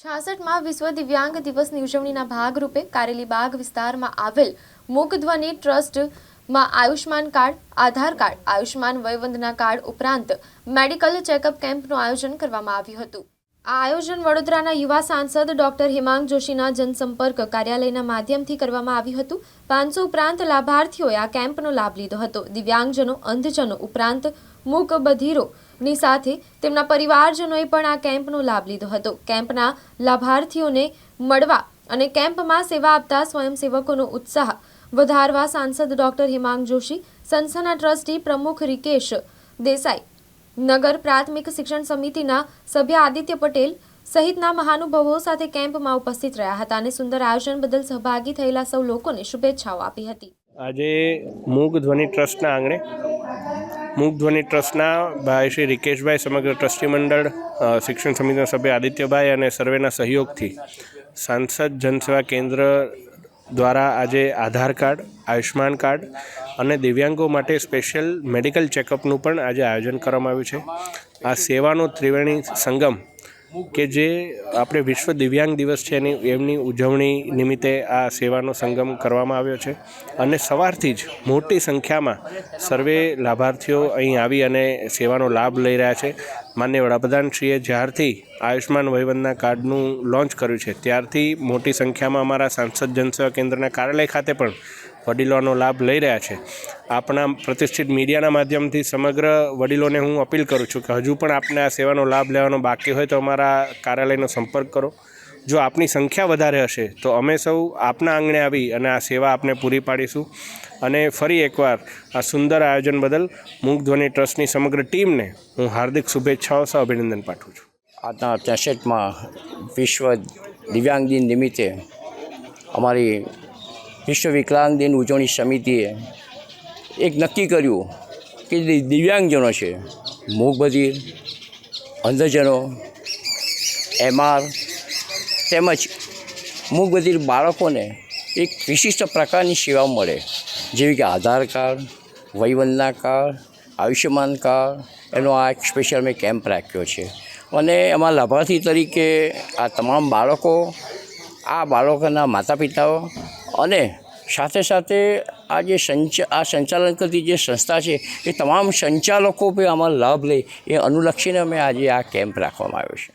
66માં વિશ્વ દિવ્યાંગ દિવસની ઉજવણીના ભાગરૂપે કારેલીબાગ વિસ્તારમાં આવેલ મૂકધ્વનિ ટ્રસ્ટમાં આયુષ્માન કાર્ડ, આધાર કાર્ડ, આયુષ્માન વયવંદના કાર્ડ ઉપરાંત મેડિકલ ચેકઅપ કેમ્પનું આયોજન કરવામાં આવ્યું હતું। આ આયોજન વડોદરાના યુવા સાંસદ ડોક્ટર હિમાંગ જોશીના જનસંપર્ક કાર્યાલયના માધ્યમથી કરવામાં આવ્યું હતું। 500 ઉપરાંત લાભાર્થીઓએ આ કેમ્પનો લાભ લીધો હતો। દિવ્યાંગજનો, અંધજનો ઉપરાંત મૂક બધિરોની સાથે તેમના પરિવારજનોએ પણ આ કેમ્પનો લાભ લીધો હતો। કેમ્પના લાભાર્થીઓને મળવા અને કેમ્પમાં સેવા આપતા સ્વયંસેવકોનો ઉત્સાહ વધારવા સાંસદ ડોક્ટર હિમાંગ જોશી, સંસ્થાના ટ્રસ્ટી પ્રમુખ રિકેશ દેસાઈ, નગર પ્રાથમિક શિક્ષણ સમિતિના સભ્ય આદિત્ય પટેલ સહિતના મહાનુભાવો સાથે કેમ્પમાં ઉપસ્થિત રહ્યા હતા અને સુંદર આયોજન બદલ સહભાગી થયેલા સૌ લોકોને શુભેચ્છાઓ આપી હતી। આજે મૂકધ્વનિ ટ્રસ્ટના આંગણે મૂકધ્વનિ ટ્રસ્ટના ભાઈ શ્રી રિકેશભાઈ, સમગ્ર ટ્રસ્ટી મંડળ, શિક્ષણ સમિતિના સભ્ય આદિત્યભાઈ અને સર્વેના સહયોગથી સાંસદ જનસેવા કેન્દ્ર દ્વારા આજે આધાર કાર્ડ, આયુષ્માન કાર્ડ અને દિવ્યાંગો માટે સ્પેશિયલ મેડિકલ ચેકઅપનું પણ આજે આયોજન કરવામાં આવ્યું છે। આ સેવાનો ત્રિવેણી સંગમ કે જે આપણે વિશ્વ દિવ્યાંગ દિવસ છે એમની ઉજવણી નિમિત્તે આ સેવાનો સંગમ કરવામાં આવ્યો છે અને સવારથી જ મોટી સંખ્યામાં સર્વે લાભાર્થીઓ અહીં આવી અને સેવાનો લાભ લઈ રહ્યા છે। માનનીય વડાપ્રધાનશ્રીએ જ્યારથી આયુષ્માન વયવંદના કાર્ડનું લોન્ચ કર્યું છે ત્યારથી મોટી સંખ્યામાં અમારા સાંસદ જનસેવા કેન્દ્રના કાર્યાલય ખાતે પણ વડીલોનો લાભ લઈ રહ્યા છે। આપણા પ્રતિષ્ઠિત મીડિયાના માધ્યમથી સમગ્ર વડીલોને હું અપીલ કરું છું કે હજુ પણ આપને આ સેવાનો લાભ લેવાનો બાકી હોય તો અમારા કાર્યાલયનો સંપર્ક કરો। જો આપની સંખ્યા વધારે હશે તો અમે સૌ આપના આંગણે આવી અને આ સેવા આપને પૂરી પાડીશું। અને ફરી એકવાર આ સુંદર આયોજન બદલ મૂકધ્વનિ ટ્રસ્ટની સમગ્ર ટીમને હું હાર્દિક શુભેચ્છાઓ સહ અભિનંદન પાઠવું છું। આજના 63માં વિશ્વ દિવ્યાંગ દિન નિમિત્તે અમારી વિશ્વ વિકલાંગ દિન ઉજવણી સમિતિએ એક નક્કી કર્યું કે દિવ્યાંગજનો છે, મૂકબધિર, અંધજનો, એમઆર તેમજ મૂકબધિર બાળકોને એક વિશિષ્ટ પ્રકારની સેવા મળે, જેવી કે આધાર card, Vayvandana card, Ayushman card, એનો આ એક સ્પેશિયલ મેં કેમ્પ રાખ્યો છે અને એમાં લાભાર્થી તરીકે આ તમામ બાળકો, આ બાળકોના માતા પિતાઓ અને સાથે સાથે આ જે સંચાલન કરતી જે સંસ્થા છે એ તમામ સંચાલકો પણ આમાં લાભ લે એ અનુલક્ષીને અમે આજે આ કેમ્પ રાખવામાં આવ્યો છે।